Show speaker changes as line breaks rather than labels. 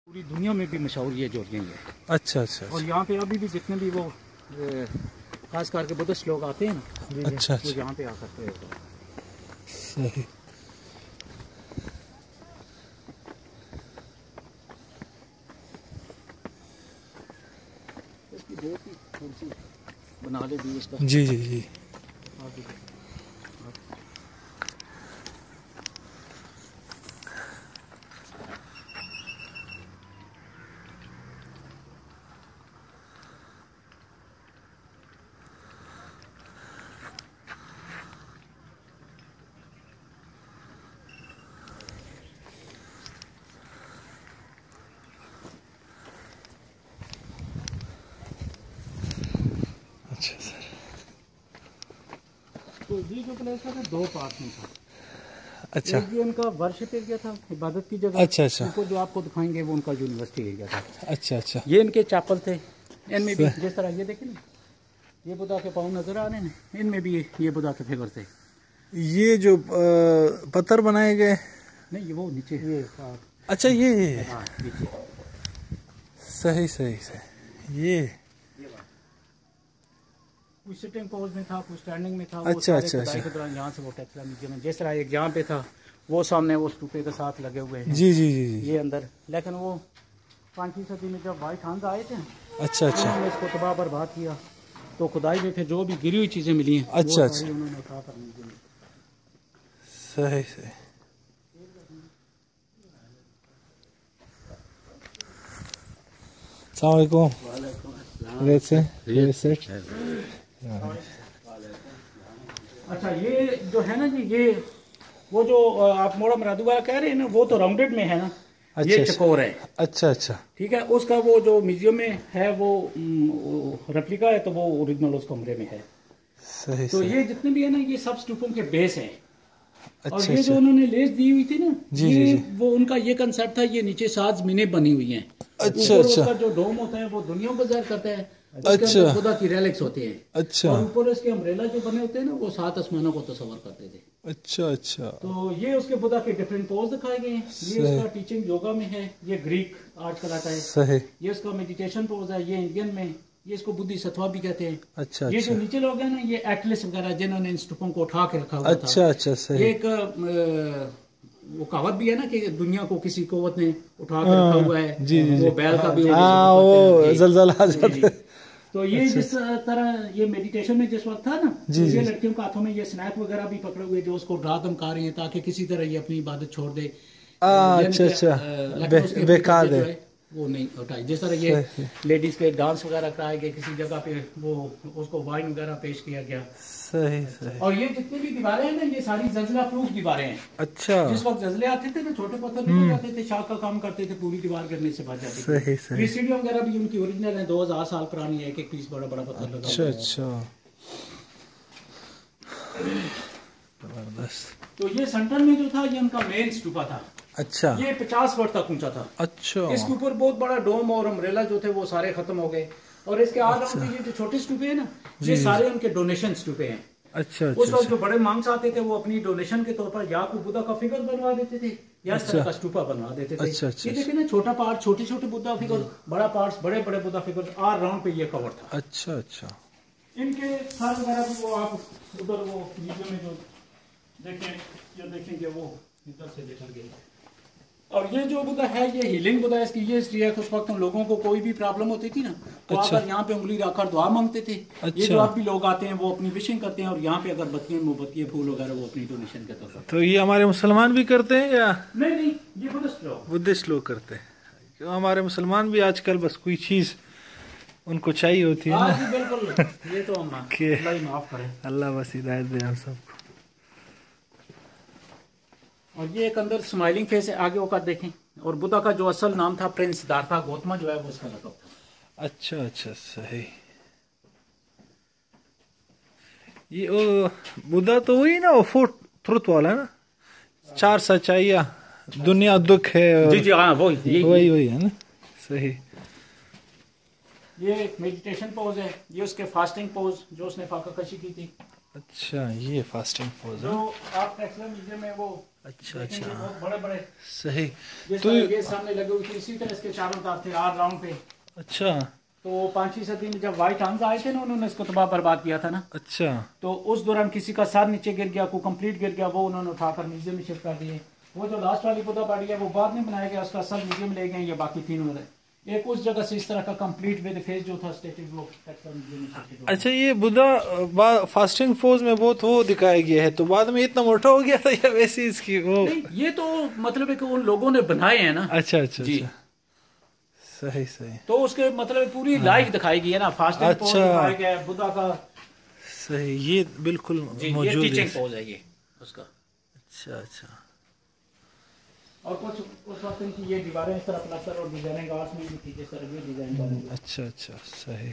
पूरी दुनिया में भी मशहूर ये जोड़ियाँ है।
अच्छा अच्छा।
और यहाँ पे अभी भी जितने भी वो खास करके बुद्धिस्ट लोग आते हैं ना,
अच्छा
वो यहाँ पे आ सकते हैं।
सही।
इसकी बहुत ही खूबसूरत बना ले दी इसका।
जी जी जी। अच्छा सर।
तो ये जो प्लेस था दो पार्ट में था।
अच्छा।
एक ये उनका वर्शिप एरिया था, इबादत की जगह।
अच्छा अच्छा।
ऊपर जो आपको दिखाएंगे वो उनका यूनिवर्सिटी एरिया था।
अच्छा अच्छा।
ये इनके चैपल थे। इनमें भी जिस तरह ये देखें ना, ये बुद्धा के पाँव नजर आ रहे हैं, इनमें भी ये बुद्धा के फिगर थे।
ये जो पत्थर बनाए गए,
नहीं ये वो नीचे ये
अच्छा ये
नीचे।
सही सही सही। ये
कुछ सिटिंग पोज में था, कुछ स्टैंडिंग में था।
अच्छा अच्छा अच्छा।
यहाँ से वो टेक्सला म्यूजियम है, जिस तरह एक यहाँ पे था वो सामने वो स्तूपे के साथ लगे हुए हैं।
जी जी जी जी।
ये अंदर, लेकिन वो 5वीं सदी में जब वाइट हांस आए थे,
अच्छा अच्छा।
उन्होंने इसको तबाह बर्बाद किया, तो खुदाई में फिर जो भी गिरी हुई चीजें मिली हैं
अच्छा
वो
अच्छा।
सारी उन्होंने उठा कर म्यूजियम में।
सही सही। अस्सलाम
अच्छा ये जो है ना जी, ये वो जो आप मोड़ा मरादू वाला कह रहे हैं ना, वो तो राउंडेड में है ना।
अच्छा,
ये चकोर है।
अच्छा अच्छा।
ठीक है, उसका वो जो म्यूजियम में है वो रेप्लिका है, तो वो ओरिजिनल उस कमरे में है।
सही
तो
सही।
ये जितने भी है ना, ये सब स्तूपों के बेस हैं।
अच्छा,
और ये
अच्छा।
जो उन्होंने लेस दी हुई थी ना,
जी,
ये
जी, जी।
वो उनका ये कंसेप्ट था। ये नीचे साज मीनें बनी हुई हैं।
अच्छा
ऊपर
अच्छा।
उसका जो डोम होता है वो दुनिया को ज़ाहिर करता है।
अच्छा।
खुदा की रेलिक्स होते हैं।
अच्छा।
और ऊपर उसके अम्ब्रेला जो बने होते हैं ना, वो 7 आसमानों को तस्वर करते थे।
अच्छा अच्छा।
तो ये उसके बुद्धा के डिफरेंट पोज दिखाए गए हैं। ये उसका टीचिंग योगा में है, ये ग्रीक आर्ट कहलाता है।
सही।
ये उसका मेडिटेशन पोज है, ये इंडियन में, ये इसको बुद्धि सत्वा भी कहते हैं।
अच्छा
ये
अच्छा।
जो नीचे लोग हैं ना, ये एटलिस वगैरह जिन्होंने इन स्तूपों को उठा के रखा हुआ था।
अच्छा अच्छा सही।
ये एक वो कहावत भी है ना कि दुनिया को किसी कुव्वत ने उठा के रखा हुआ है।
जी जी।
वो बैल का भी
वो जलजला आ जाता है।
तो ये जिस तरह ये मेडिटेशन में जिस वक्त था ना,
जी,
तो ये
जी।
लड़कियों के हाथों में ये स्नैक वगैरह भी पकड़े हुए जो उसको डरा धमका रही है, ताकि किसी तरह ये अपनी इबादत छोड़ दे।
अच्छा अच्छा। बेकार है
वो नहीं उठाई। जिस तरह ये लेडीज के डांस वगैरह कराए गए, किसी जगह पे वो उसको वाइन वगैरह पेश किया गया।
सही सही।
और ये जितनी भी दीवारें हैं ना, ये सारी जलजला प्रूफ दीवारें हैं।
अच्छा।
जिस वक्त जलजले आते थे ना, छोटे पत्थर निकल जाते थे, शाख का काम करते थे, पूरी दीवार गिरने से बच जाती थी।
सही सही।
ये सीढ़ियां वगैरह भी उनकी ओरिजिनल है, 2000 साल पुरानी है। एक पीस बड़ा बड़ा पत्थर लगा
अच्छा
हुआ है।
अच्छा। जबरदस्त।
तो ये सेंटर में जो था, ये उनका मेन स्तूपा था।
अच्छा।
ये 50 फुट तक ऊंचा था।
अच्छा।
इसके ऊपर बहुत बड़ा डोम और अम्ब्रेला जो थे वो सारे खत्म हो गए। और इसके आराउंड पे ये जो छोटे स्तूपे हैं ना, ये सारे उनके डोनेशन स्तूपे हैं।
अच्छा
उस वक्त
अच्छा।
जो बड़े मांग्स आते थे, वो अपनी डोनेशन के तौर पर या को बुद्धा का फिगर बनवा देते थे, या इस तरह का स्तूपा बनवा देते थे।
अच्छा अच्छा।
ये देखिए ना, छोटा पार्ट छोटे छोटे बुद्धा फिगर, बड़ा पार्ट बड़े बड़े बुद्धा फिगर, आर राउंड पे ये कवर था।
अच्छा अच्छा।
इनके सर वगैरह भी वो आप उधर वो म्यूजियम में जो देखें, ये देखेंगे वो इधर से देखेंगे। और ये जो बुद्धा है, ये हीलिंग बुद्धा है। इसकी ये हिस्ट्री है कि उस वक्त उन लोगों को कोई भी प्रॉब्लम होती थी ना, तो
अच्छा।
आकर यहाँ पे उंगली रखकर दुआ मांगते थे।
अच्छा।
ये जो अब भी लोग आते हैं वो अपनी विशिंग करते हैं, और यहाँ पे अगर बत्तियां मोमबत्तियां फूल वगैरह वो अपनी डोनेशन के तौर पर।
तो ये हमारे मुसलमान भी करते हैं या
नहीं, ये बुद्धिस्ट लोग,
बुद्धिस्ट लोग करते हैं? क्यों हमारे मुसलमान भी आजकल बस कोई चीज उनको चाहिए होती है ना।
बिल्कुल। ये तो हम अल्लाह ही माफ करे।
अल्लाह बस हिदायत दे हम सबको।
और ये एक अंदर स्माइलिंग फेस है, आगे होकर देखें। और बुद्धा का जो असल नाम था प्रिंस सिद्धार्था गौतमा, जो है वो उसका लकब था।
अच्छा अच्छा सही। ये ओ बुद्धा तो वही ना, वो फोर्थ ट्रुथ वाला है ना, 4 सच्चाइयाँ, दुनिया दुख है।
जी जी हाँ,
वही है ना। सही।
ये मेडिटेशन पोज है, ये उसके फास्टिंग पोज जो उसने फाका कशी की थी।
अच्छा, ये फास्टिंग पोज है।
जो आप टेक्सला म्यूजियम में वो
अच्छा
देखेंगे
अच्छा,
बहुत बड़े बड़े
सही।
जिस
तो
तरह ये सामने लगे हुए थे, इसी तरह इसके चारों तरफ थे आर राउंड पे।
अच्छा
तो 5वीं सदी में जब व्हाइट हंस आए थे ना, उन्होंने इसको तबाह बर्बाद किया था ना,
अच्छा
तो उस दौरान किसी का सर नीचे गिर गया, को कंप्लीट गिर गया, वो उन्होंने उठाकर म्यूजियम में शिफ्ट कर दिए। वो जो लास्ट वाली बुद्धा बॉडी है वो बाद में बनाया गया, उसका सर म्यूजियम ले गए, ये बाकी तीनों रहे। एक उस जगह से इस तरह का कंप्लीट विद फेस जो था स्टेटेड, वो म्यूजियम में शिफ्ट हुआ।
अच्छा, ये बुद्धा फास्टिंग पोज में बहुत वो दिखाया गया है, तो बाद में इतना मोटा हो गया था या वैसे इसकी वो?
नहीं, ये तो मतलब है कि उन लोगों ने बनाए हैं ना।
अच्छा अच्छा
जी।
अच्छा, सही सही
तो उसके मतलब पूरी लाइफ दिखाई गई है ना, फास्टिंग पोज
अच्छा।
दिखाया गया है बुद्धा का।
सही, ये बिल्कुल
जी, ये
मौजूद है।
टीचिंग पोज है ये उसका।
अच्छा अच्छा,
और कुछ उस वक्त की ये दीवारें इस तरह प्लास्टर और डिजाइनिंग आर्ट्स में भी थी, जिस तरह ये डिजाइन बने।
अच्छा अच्छा, सही।